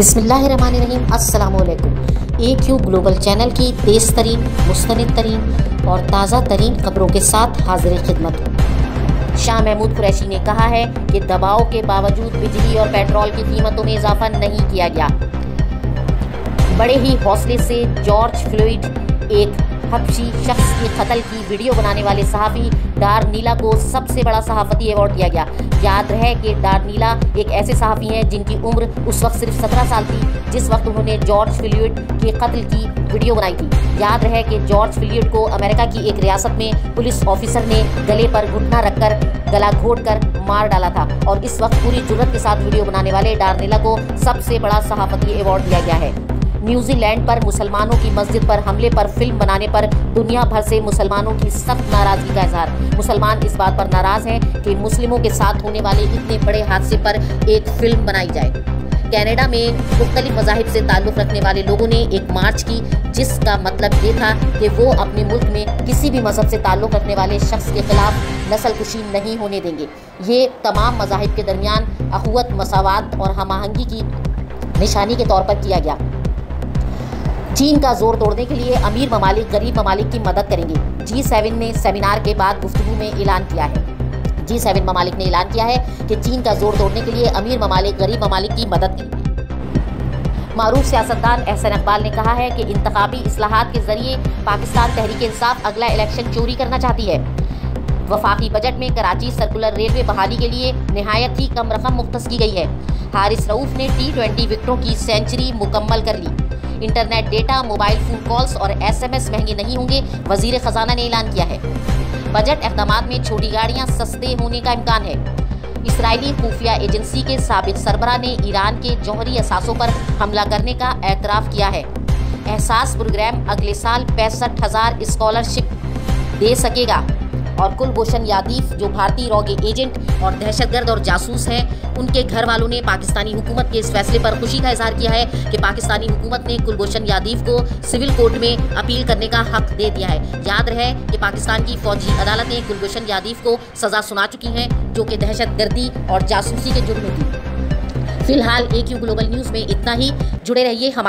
बिस्मिल्लाहिर्रहमानिर्रहीम। अस्सलामुअलैकुम। AQ global channel की तेज़ तरीन, मुस्तनिद तरीन और ताज़ा तरीन खबरों के साथ हाजिर खिदमत हूँ। शाह महमूद कुरैशी ने कहा है कि दबाव के बावजूद बिजली और पेट्रोल की कीमतों में इजाफा नहीं किया गया। बड़े ही हौसले से जॉर्ज फ्लॉयड, एक हबशी शख्स के कत्ल की वीडियो बनाने वाले सहाफ़ी डारनीला को सबसे बड़ा सहाफ़ती अवार्ड दिया गया। याद रहे कि डारनीला एक ऐसे सहाफ़ी हैं जिनकी उम्र उस वक्त सिर्फ 17 साल थी जिस वक्त उन्होंने जॉर्ज फ्लॉयड के कत्ल की वीडियो बनाई थी। याद रहे कि जॉर्ज फ्लॉयड को अमेरिका की एक रियासत में पुलिस ऑफिसर ने गले पर घुटना रखकर गला घोंटकर मार डाला था और इस वक्त पूरी जुर्रत के साथ वीडियो बनाने वाले डारनीला को सबसे बड़ा सहाफ़ती अवार्ड दिया गया है। न्यूजीलैंड पर मुसलमानों की मस्जिद पर हमले पर फिल्म बनाने पर दुनिया भर से मुसलमानों की सख्त नाराजगी का इजहार। मुसलमान इस बात पर नाराज हैं कि मुस्लिमों के साथ होने वाले इतने बड़े हादसे पर एक फिल्म बनाई जाए। कनाडा में मुख्तलिफ मज़ाहिब से ताल्लुक़ रखने वाले लोगों ने एक मार्च की जिसका मतलब ये था कि वो अपने मुल्क में किसी भी मज़हब से ताल्लुक़ रखने वाले शख्स के खिलाफ नस्लकुशी नहीं होने देंगे। ये तमाम मज़ाहिब के दरमियान अखुवत, मसावात और हमआहंगी की निशानी के तौर पर किया गया। चीन का जोर तोड़ने के लिए अमीर ममालिक गरीब ममालिक की मदद करेंगे। G7 ने सेमिनार के बाद गुफ्तगू में ऐलान किया है। G7 ममालिक ने ऐलान किया है कि चीन का जोर तोड़ने के लिए अमीर ममालिक गरीब ममालिक की मदद करेंगे। मारूफ सियासतदान एहसन इकबाल ने कहा है कि इंतखाबी इस्लाहात के जरिए पाकिस्तान तहरीक इंसाफ अगला इलेक्शन चोरी करना चाहती है। वफाकी बजट में कराची सर्कुलर रेलवे बहाली के लिए निहायत ही कम रकम मुख्तस की गई है। हारिस रऊफ ने T20 विकेटों की सेंचुरी मुकम्मल कर ली। Internet data, mobile phone calls और SMS महंगे नहीं होंगे, वजीर खजाना ने ऐलान किया है। बजट इक़दामात में छोटी गाड़ियां सस्ते होने का इम्कान है। इसराइली खुफिया एजेंसी के साबिक सरबरा ने ईरान के जौहरी असासों पर हमला करने का एतराफ़ किया है। एहसास प्रोग्राम अगले साल 65,000 स्कॉलरशिप दे सकेगा और कुलभूषण यादव जो भारतीय रॉ के एजेंट और दहशतगर्द और जासूस हैं, उनके घर वालों ने पाकिस्तानी हुकूमत के इस फैसले पर खुशी का इजहार किया है कि पाकिस्तानी हुकूमत ने कुलभूषण यादव को सिविल कोर्ट में अपील करने का हक दे दिया है। याद रहे कि पाकिस्तान की फौजी अदालतें कुलभूषण यादव को सजा सुना चुकी हैं जो कि दहशतगर्दी और जासूसी के जुर्म में थी। फिलहाल AQ ग्लोबल न्यूज़ में इतना ही। जुड़े रहिए।